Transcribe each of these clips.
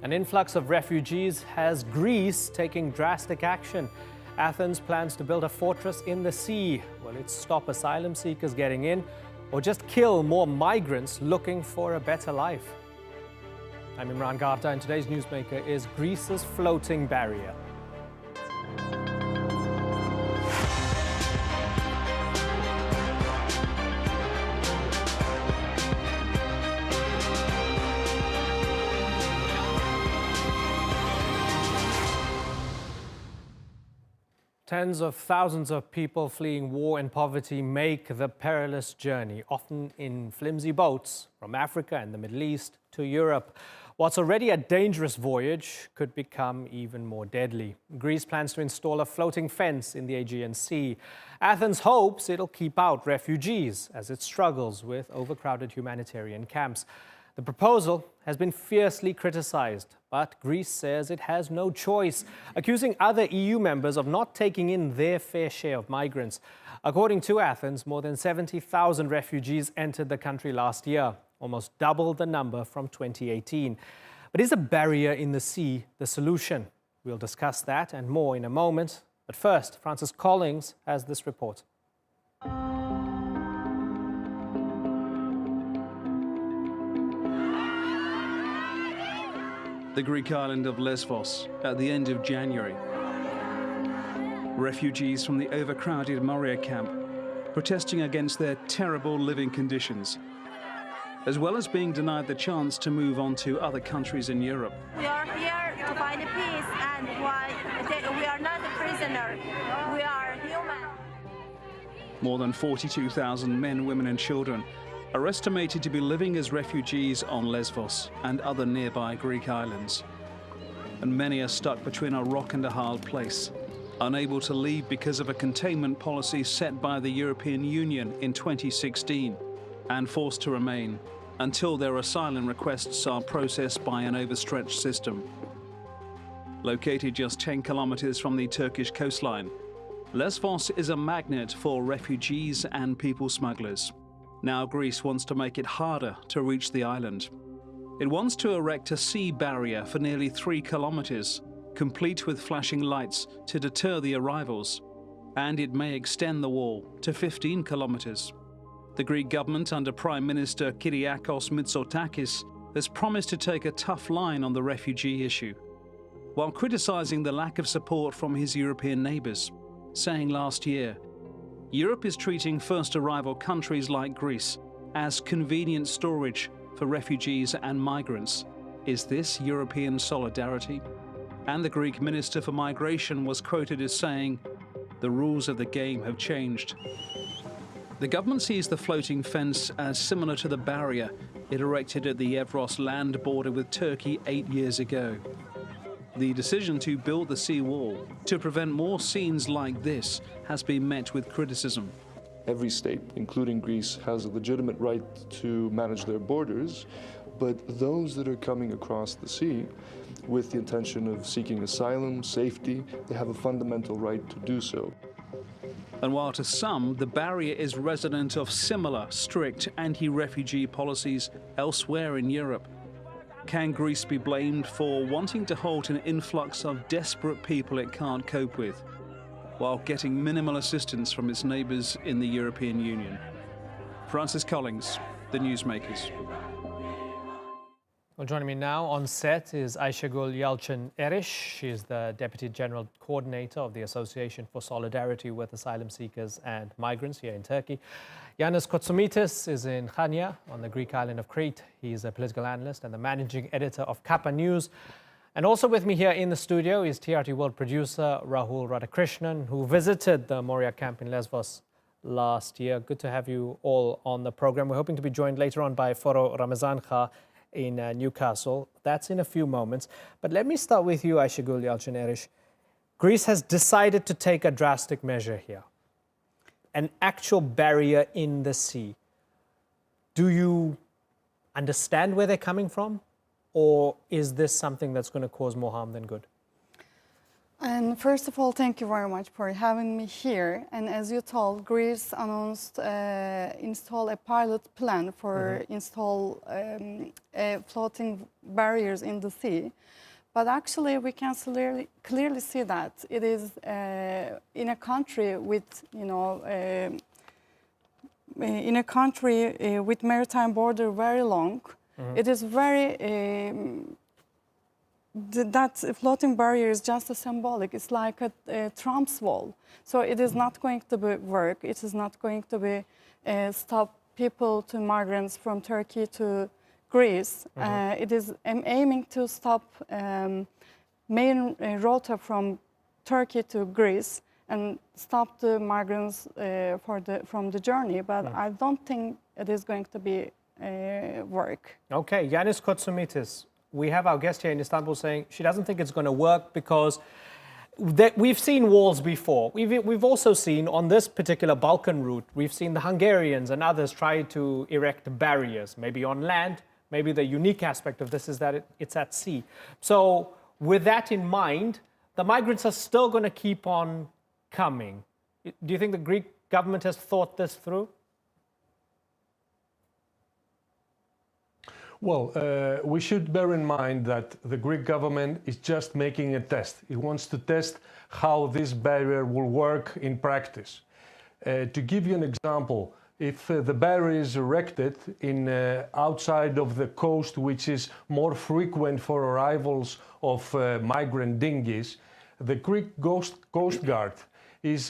An influx of refugees has Greece taking drastic action. Athens plans to build a fortress in the sea. Will it stop asylum seekers getting in or just kill more migrants looking for a better life? I'm Imran Garta, and today's newsmaker is Greece's floating barrier. Tens of thousands of people fleeing war and poverty make the perilous journey, often in flimsy boats from Africa and the Middle East to Europe. What's already a dangerous voyage could become even more deadly. Greece plans to install a floating fence in the Aegean Sea. Athens hopes it'll keep out refugees as it struggles with overcrowded humanitarian camps. The proposal has been fiercely criticized, but Greece says it has no choice, accusing other EU members of not taking in their fair share of migrants. According to Athens, more than 70,000 refugees entered the country last year, almost double the number from 2018. But is a barrier in the sea the solution? We'll discuss that and more in a moment. But first, Francis Collins has this report. The Greek island of Lesvos at the end of January. Refugees from the overcrowded Moria camp protesting against their terrible living conditions, as well as being denied the chance to move on to other countries in Europe. We are here to find peace, and we are not a prisoner. We are human. More than 42,000 men, women and children are estimated to be living as refugees on Lesvos and other nearby Greek islands. And many are stuck between a rock and a hard place, unable to leave because of a containment policy set by the European Union in 2016, and forced to remain until their asylum requests are processed by an overstretched system. Located just 10 kilometers from the Turkish coastline, Lesvos is a magnet for refugees and people smugglers. Now Greece wants to make it harder to reach the island. It wants to erect a sea barrier for nearly 3 kilometers, complete with flashing lights to deter the arrivals. And it may extend the wall to 15 kilometers. The Greek government under Prime Minister Kyriakos Mitsotakis has promised to take a tough line on the refugee issue, while criticizing the lack of support from his European neighbors, saying last year, Europe is treating first arrival countries like Greece as convenient storage for refugees and migrants. Is this European solidarity? And the Greek Minister for Migration was quoted as saying, the rules of the game have changed. The government sees the floating fence as similar to the barrier it erected at the Evros land border with Turkey 8 years ago. The decision to build the sea wall to prevent more scenes like this has been met with criticism. Every state, including Greece, has a legitimate right to manage their borders, but those that are coming across the sea with the intention of seeking asylum, safety, they have a fundamental right to do so. And while to some, the barrier is resident of similar strict anti-refugee policies elsewhere in Europe, can Greece be blamed for wanting to halt an influx of desperate people it can't cope with, while getting minimal assistance from its neighbours in the European Union? Francis Collins, The Newsmakers. Well, joining me now on set is Aysegul Yalcin Eris. She is the Deputy General Coordinator of the Association for Solidarity with Asylum Seekers and Migrants here in Turkey. Yannis Koutsomitis is in Chania on the Greek island of Crete. He's a political analyst and the managing editor of Kappa News. And also with me here in the studio is TRT World Producer Rahul Radhakrishnan, who visited the Moria camp in Lesvos last year. Good to have you all on the program. We're hoping to be joined later on by Foro Ramazan Kha in Newcastle. That's in a few moments. But let me start with you, Aysegul Yalcin Eris. Greece has decided to take a drastic measure here, an actual barrier in the sea. Do you understand where they're coming from? Or is this something that's going to cause more harm than good? And first of all, thank you very much for having me here. And as you told, Greece announced install a pilot plan for install floating barriers in the sea. But actually, we can clearly see that it is in a country with, in a country with maritime border very long. It is very. That floating barrier is just a symbolic. It's like a Trump's wall. So it is not going to work. It is not going to be stop people to migrants from Turkey to Greece. It is aiming to stop main rota from Turkey to Greece and stop the migrants from the journey. But I don't think it is going to be work. Okay, Yannis Koutsomitis. We have our guest here in Istanbul saying she doesn't think it's going to work because we've seen walls before. We've also seen on this particular Balkan route, we've seen the Hungarians and others try to erect barriers, maybe on land. Maybe the unique aspect of this is that it's at sea. So with that in mind, the migrants are still going to keep on coming. Do you think the Greek government has thought this through? Well, we should bear in mind that the Greek government is just making a test. It wants to test how this barrier will work in practice. To give you an example, if the barrier is erected in outside of the coast, which is more frequent for arrivals of migrant dinghies, the Greek Coast Guard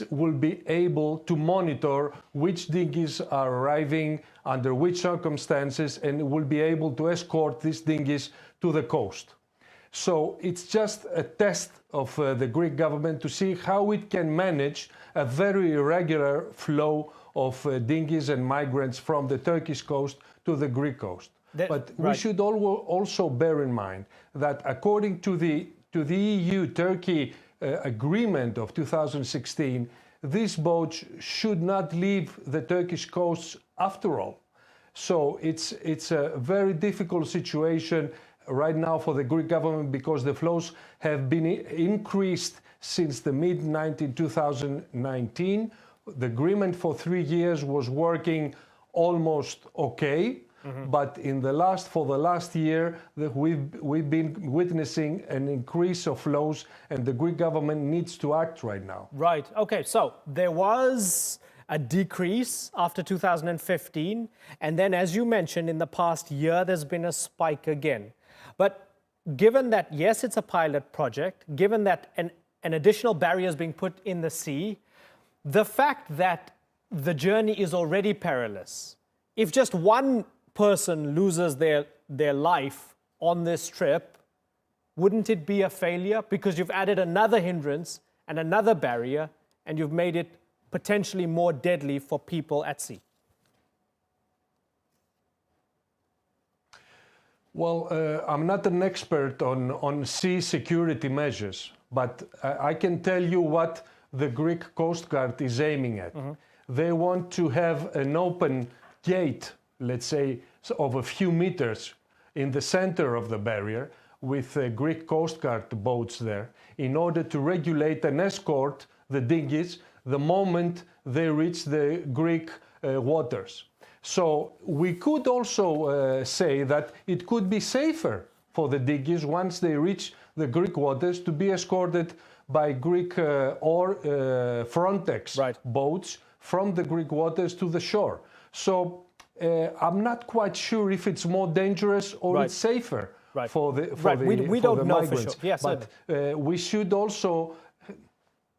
will be able to monitor which dinghies are arriving, under which circumstances, and will be able to escort these dinghies to the coast. So it's just a test of the Greek government to see how it can manage a very irregular flow of dinghies and migrants from the Turkish coast to the Greek coast. But we should also bear in mind that according to the EU-Turkey agreement of 2016, these boats should not leave the Turkish coasts after all. So it's a very difficult situation right now for the Greek government because the flows have been increased since the mid-2019. The agreement for 3 years was working almost okay. But for the last year, we've been witnessing an increase of flows, and the Greek government needs to act right now. Right. Okay. So there was a decrease after 2015, and then, as you mentioned, in the past year, there's been a spike again. But given that, yes, it's a pilot project, given that an additional barrier is being put in the sea, the fact that the journey is already perilous, if just one person loses their life on this trip, wouldn't it be a failure? Because you've added another hindrance and another barrier, and you've made it potentially more deadly for people at sea. Well, I'm not an expert on sea security measures, but I can tell you what the Greek Coast Guard is aiming at. They want to have an open gate, let's say, of a few meters in the center of the barrier with Greek Coast Guard boats there in order to regulate and escort the dinghies the moment they reach the Greek waters. So we could also say that it could be safer for the dinghies once they reach the Greek waters to be escorted by Greek or Frontex boats from the Greek waters to the shore. So I'm not quite sure if it's more dangerous or it's safer for the we don't know migrants. For sure. Yes, but we should also.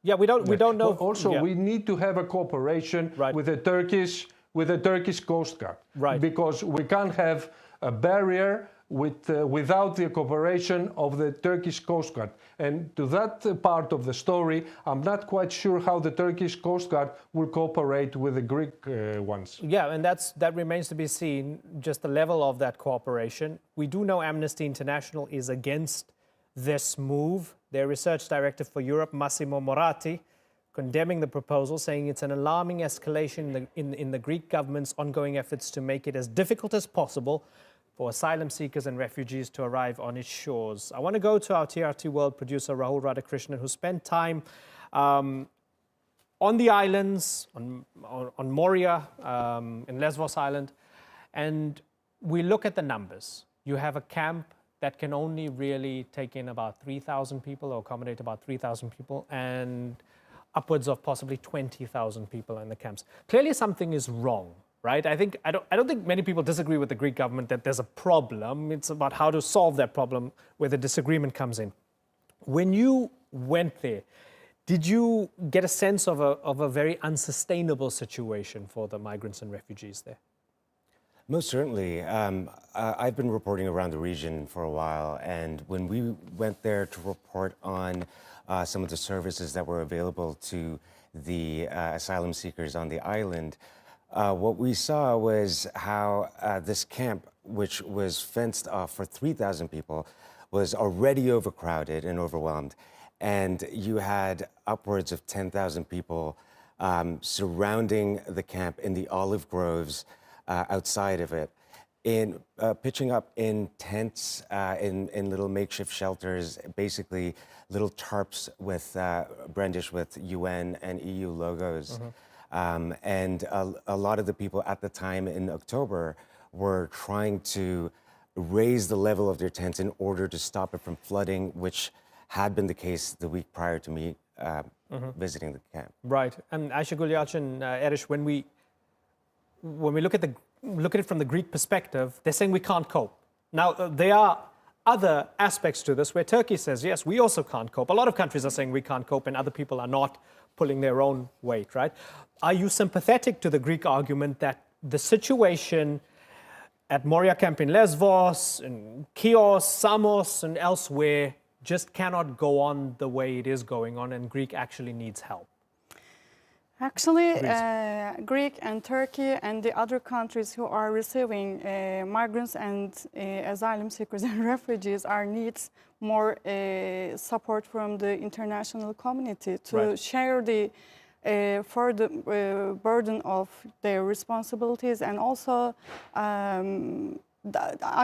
Yeah, we don't know. Also, we need to have a cooperation with the Turkish Coast Guard, because we can't have a barrier without the cooperation of the Turkish Coast Guard. And to that part of the story, I'm not quite sure how the Turkish Coast Guard will cooperate with the Greek ones. Yeah, and that remains to be seen, just the level of that cooperation. We do know Amnesty International is against this move. Their research director for Europe, Massimo Moratti, condemning the proposal, saying it's an alarming escalation in the Greek government's ongoing efforts to make it as difficult as possible for asylum seekers and refugees to arrive on its shores. I want to go to our TRT World producer, Rahul Radhakrishnan, who spent time on the islands, on Moria, in Lesbos Island, and we look at the numbers. You have a camp that can only really take in about 3,000 people or accommodate about 3,000 people, and upwards of possibly 20,000 people in the camps. Clearly something is wrong, right? I don't think many people disagree with the Greek government that there's a problem. It's about how to solve that problem where the disagreement comes in. When you went there, did you get a sense of a very unsustainable situation for the migrants and refugees there? Most certainly. I've been reporting around the region for a while, and when we went there to report on some of the services that were available to the asylum seekers on the island, what we saw was how this camp, which was fenced off for 3,000 people, was already overcrowded and overwhelmed. And you had upwards of 10,000 people surrounding the camp in the olive groves outside of it, pitching up in tents, in little makeshift shelters, basically little tarps with brandished with UN and EU logos. And a lot of the people at the time in October were trying to raise the level of their tents in order to stop it from flooding, which had been the case the week prior to me visiting the camp. Right. And Aysegul, Yalcin, Eris, when we look at it from the Greek perspective, they're saying we can't cope. Now, there are other aspects to this where Turkey says, yes, we also can't cope. A lot of countries are saying we can't cope and other people are not pulling their own weight, right? Are you sympathetic to the Greek argument that the situation at Moria camp in Lesbos, in Chios, Samos, and elsewhere just cannot go on the way it is going on and Greece actually needs help? Actually, Greece and Turkey and the other countries who are receiving migrants and asylum seekers and refugees needs more support from the international community to share the further burden of their responsibilities, and also,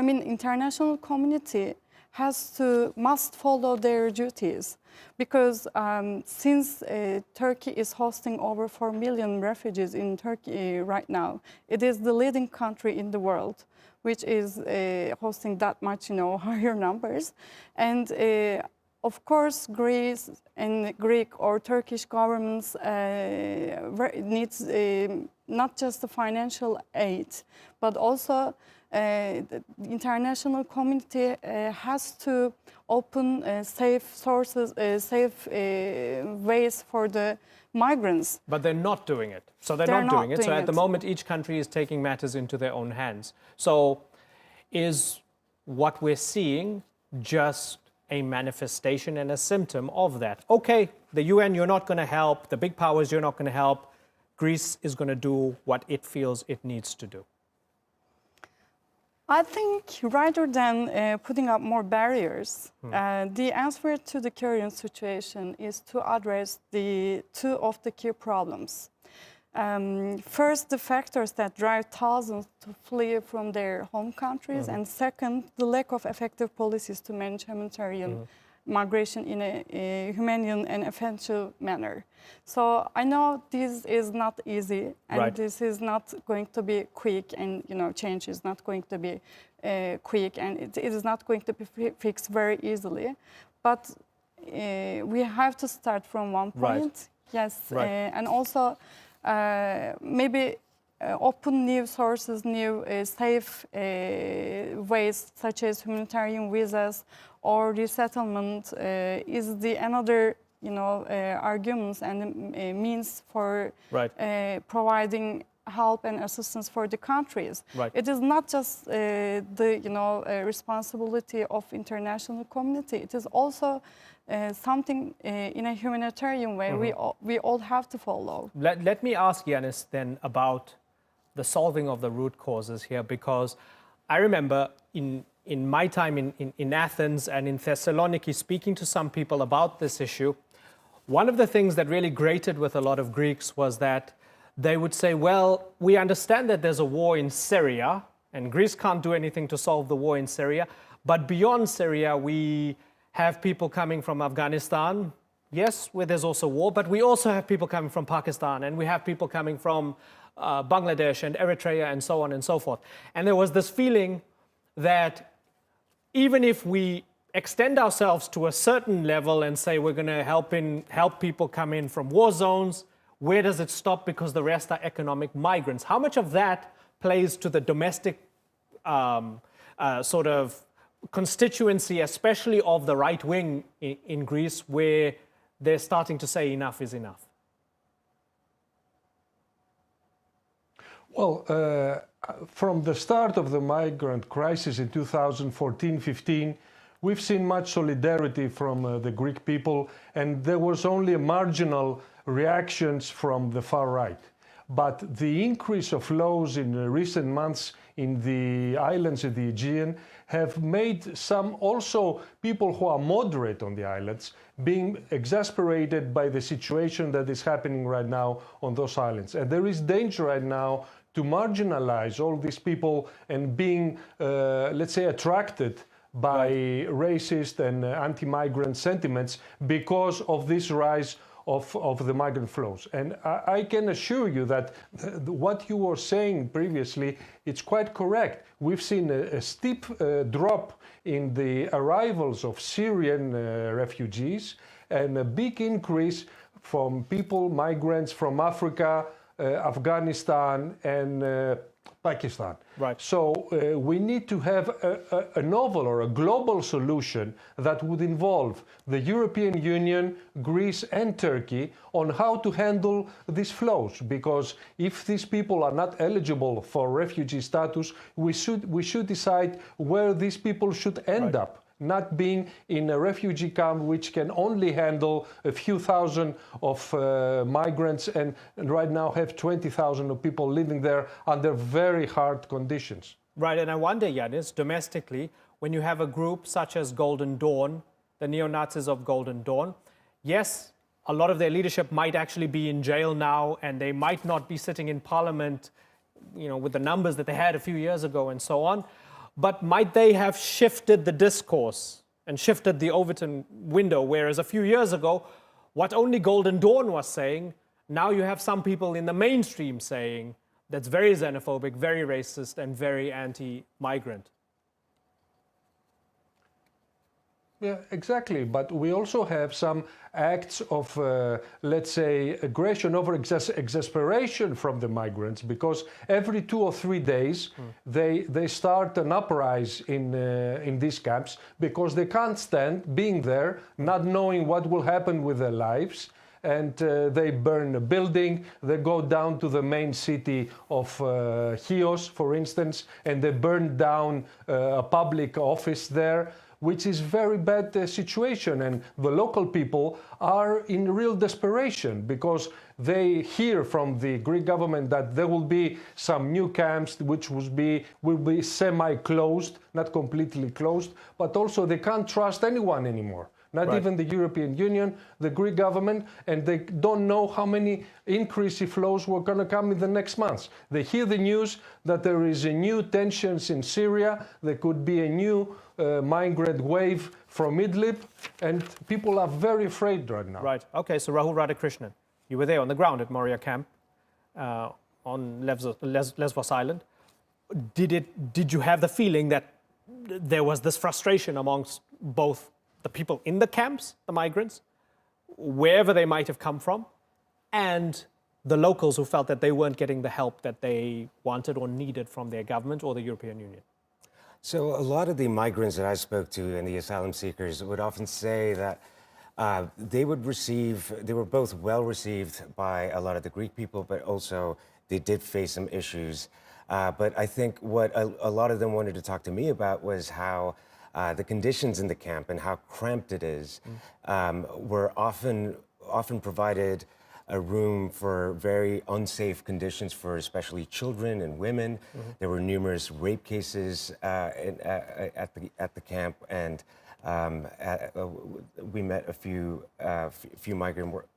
international community must follow their duties, because since Turkey is hosting over 4 million refugees in Turkey right now, it is the leading country in the world which is hosting that much, higher numbers. And of course, Greece and Greek or Turkish governments needs not just the financial aid, but also the international community has to open safe sources, safe ways for the migrants. But they're not doing it. So they're not doing it. So at the moment, each country is taking matters into their own hands. So is what we're seeing just a manifestation and a symptom of that? Okay, the UN, you're not going to help. The big powers, you're not going to help. Greece is going to do what it feels it needs to do. I think rather than putting up more barriers, the answer to the current situation is to address two of the key problems. First, the factors that drive thousands to flee from their home countries, and second, the lack of effective policies to manage humanitarian migration in a humane and effective manner. So I know this is not easy, and this is not going to be quick, and change is not going to be quick, and it is not going to be fixed very easily. But we have to start from one point, and also maybe open new sources, new safe ways, such as humanitarian visas or resettlement, is another arguments and means for providing help and assistance for the countries. It is not just the responsibility of international community. It is also something in a humanitarian way we all have to follow. Let me ask Yannis then about the solving of the root causes here, because I remember in my time in Athens and in Thessaloniki speaking to some people about this issue. One of the things that really grated with a lot of Greeks was that they would say, well, we understand that there's a war in Syria, and Greece can't do anything to solve the war in Syria. But beyond Syria, we have people coming from Afghanistan, yes, where there's also war, but we also have people coming from Pakistan, and we have people coming from Bangladesh and Eritrea and so on and so forth. And there was this feeling that even if we extend ourselves to a certain level and say we're going to help people come in from war zones, where does it stop because the rest are economic migrants? How much of that plays to the domestic sort of constituency, especially of the right wing in Greece, where they're starting to say enough is enough? Well, from the start of the migrant crisis in 2014-15, we've seen much solidarity from the Greek people, and there was only a marginal reactions from the far right. But the increase of flows in recent months in the islands of the Aegean have made some also people who are moderate on the islands being exasperated by the situation that is happening right now on those islands. And there is danger right now to marginalize all these people and being, let's say, attracted by racist and anti-migrant sentiments because of this rise of the migrant flows. And I can assure you that what you were saying previously, it's quite correct. We've seen a steep drop in the arrivals of Syrian refugees and a big increase from people, migrants from Africa, Afghanistan and Pakistan. Right. So we need to have a novel or a global solution that would involve the European Union, Greece and Turkey on how to handle these flows. Because if these people are not eligible for refugee status, we should decide where these people should end up. Not being in a refugee camp which can only handle a few thousand of migrants and right now have 20,000 of people living there under very hard conditions. Right, and I wonder, Yannis, domestically, when you have a group such as Golden Dawn, the neo-Nazis of Golden Dawn, yes, a lot of their leadership might actually be in jail now and they might not be sitting in parliament, you know, with the numbers that they had a few years ago and so on. But might they have shifted the discourse and shifted the Overton window, whereas a few years ago, what only Golden Dawn was saying, now you have some people in the mainstream saying that's very xenophobic, very racist, and very anti-migrant. Yeah, exactly. But we also have some acts of, let's say, aggression over exasperation from the migrants, because every 2 or 3 days they start an uprising in these camps because they can't stand being there, not knowing what will happen with their lives. And they burn a building, they go down to the main city of Chios, for instance, and they burn down a public office there, which is very bad situation. And the local people are in real desperation because they hear from the Greek government that there will be some new camps which will be semi-closed, not completely closed, but also they can't trust anyone anymore. Not even the European Union, the Greek government, and they don't know how many increasing flows were going to come in the next months. They hear the news that there is a new tensions in Syria, there could be a new migrant wave from Idlib, and people are very afraid right now. Right. Okay, so Rahul Radhakrishnan, you were there on the ground at Moria camp on Lesbos Island. Did you have the feeling that there was this frustration amongst both the people in the camps, the migrants, wherever they might have come from, and the locals who felt that they weren't getting the help that they wanted or needed from their government or the European Union? So a lot of the migrants that I spoke to and the asylum seekers would often say that they were both well received by a lot of the Greek people, but also they did face some issues. But I think what a lot of them wanted to talk to me about was how the conditions in the camp and how cramped it is were often provided a room for very unsafe conditions for especially children and women. There were numerous rape cases at the camp, and we met a few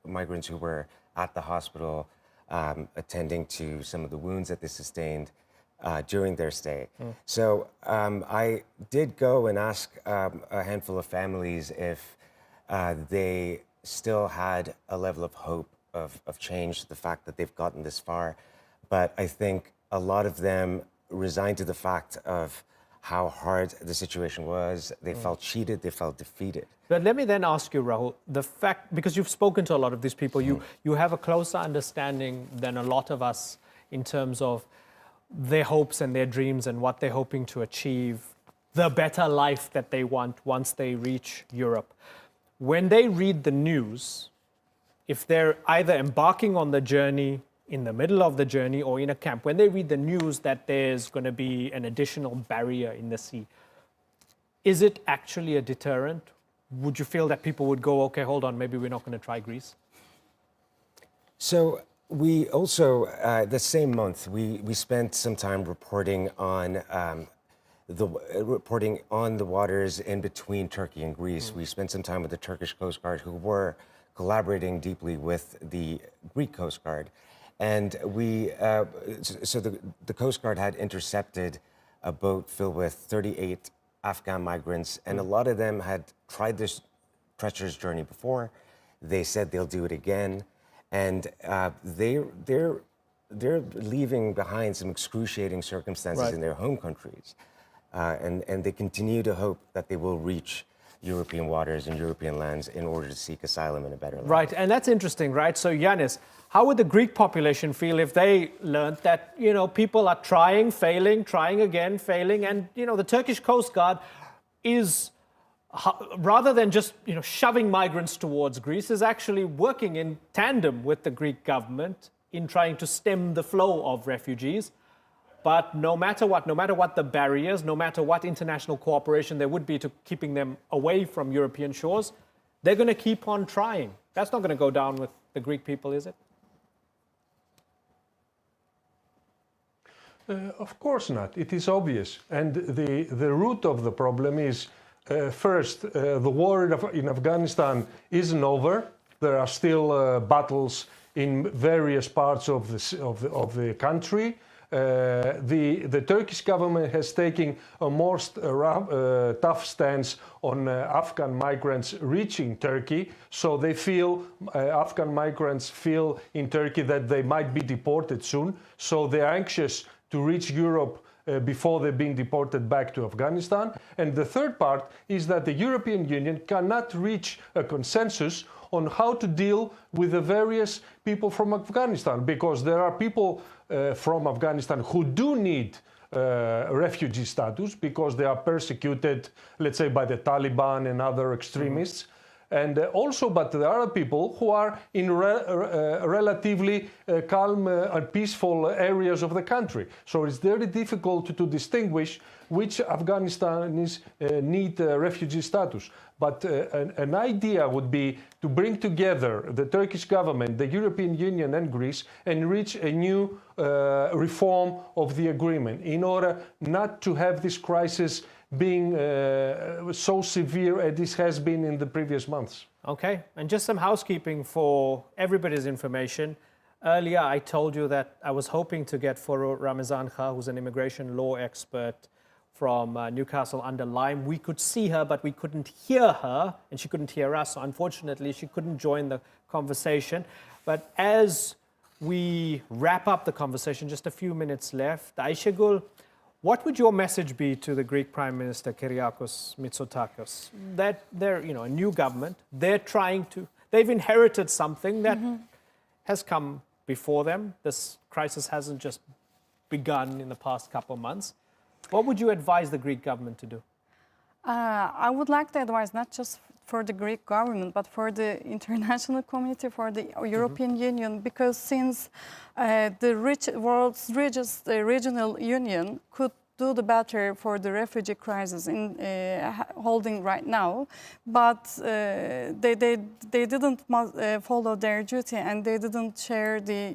migrants who were at the hospital attending to some of the wounds that they sustained. during their stay. So I did go and ask a handful of families if they still had a level of hope of change, the fact that they've gotten this far. But I think a lot of them resigned to the fact of how hard the situation was. They felt cheated, they felt defeated. But let me then ask you, Rahul, the fact, because you've spoken to a lot of these people, you have a closer understanding than a lot of us in terms of their hopes and their dreams and what they're hoping to achieve, the better life that they want once they reach Europe. When they read the news, if they're either embarking on the journey, in the middle of the journey, or in a camp, when they read the news that there's going to be an additional barrier in the sea, is it actually a deterrent? Would you feel that people would go, okay, hold on, maybe we're not going to try Greece? So we also, the same month, we spent some time reporting on the waters in between Turkey and Greece. We spent some time with the Turkish Coast Guard, who were collaborating deeply with the Greek Coast Guard. And so the Coast Guard had intercepted a boat filled with 38 Afghan migrants, and a lot of them had tried this treacherous journey before. They said they'll do it again, and they're leaving behind some excruciating circumstances in their home countries, and they continue to hope that they will reach European waters and European lands in order to seek asylum in a better life. Right, and that's interesting, right? So, Yannis, how would the Greek population feel if they learned that, you know, people are trying, failing, trying again, failing, and, you know, the Turkish Coast Guard is, rather than just, you know, shoving migrants towards Greece, is actually working in tandem with the Greek government in trying to stem the flow of refugees. But no matter what the barriers, no matter what international cooperation there would be to keeping them away from European shores, they're going to keep on trying. That's not going to go down with the Greek people, is it? Of course not. It is obvious. And the root of the problem is, first, the war in Afghanistan isn't over. There are still battles in various parts of the country. The Turkish government has taken a more tough stance on Afghan migrants reaching Turkey. So they feel, Afghan migrants feel in Turkey that they might be deported soon. So they're anxious to reach Europe before they're being deported back to Afghanistan. And the third part is that the European Union cannot reach a consensus on how to deal with the various people from Afghanistan, because there are people from Afghanistan who do need refugee status because they are persecuted, let's say, by the Taliban and other extremists. And also, but there are people who are in relatively calm and peaceful areas of the country. So it's very difficult to distinguish which Afghanistan need refugee status. But an idea would be to bring together the Turkish government, the European Union and Greece and reach a new reform of the agreement in order not to have this crisis being so severe as this has been in the previous months. Okay, and just some housekeeping for everybody's information. Earlier I told you that I was hoping to get Foro Ramazan Khan, who's an immigration law expert from Newcastle under Lyme. We could see her, but we couldn't hear her, and she couldn't hear us, so unfortunately she couldn't join the conversation. But as we wrap up the conversation, just a few minutes left, Aysegul, what would your message be to the Greek Prime Minister Kyriakos Mitsotakis? That they're, you know, a new government, they've inherited something that has come before them. This crisis hasn't just begun in the past couple of months. What would you advise the Greek government to do? I would like to advise not just for the Greek government, but for the international community, for the European Union, because since the world's richest regional union could do the better for the refugee crisis in holding right now, but they didn't follow their duty and they didn't share the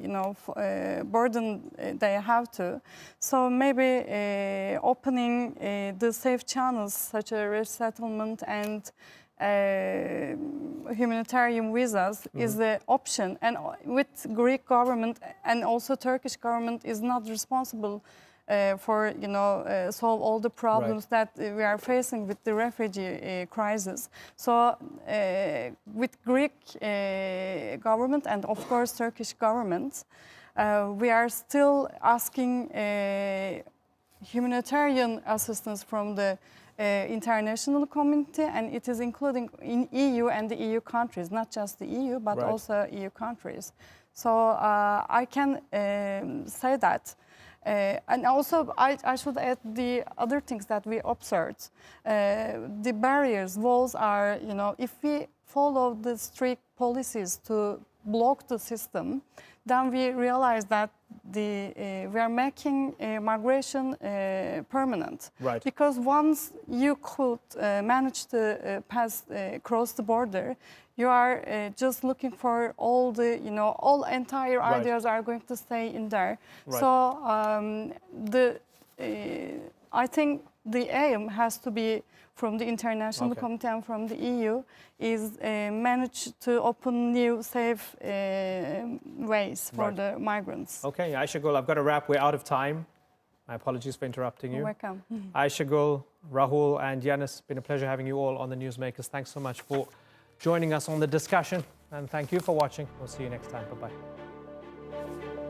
burden they have to. So maybe opening the safe channels such as resettlement and humanitarian visas is the option, and with Greek government and also Turkish government is not responsible for solve all the problems that we are facing with the refugee crisis. So with Greek government and of course Turkish government, we are still asking humanitarian assistance from the international community, and it is including in EU and the EU countries, not just the EU, but also EU countries. So I can say that. And also, I should add the other things that we observed. The barriers, walls are, if we follow the strict policies to block the system, then we realize that we are making migration permanent. Right. Because once you could manage to cross the border, you are just looking for all the, all entire ideas are going to stay in there. Right. So I think the aim has to be from the international community and from the EU is manage to open new safe ways for the migrants. Okay, Aysegul, I've got to wrap. We're out of time. My apologies for interrupting you. You're welcome. Aysegul, Rahul and Yannis, it's been a pleasure having you all on the Newsmakers. Thanks so much for joining us on the discussion, and thank you for watching. We'll see you next time. Bye-bye.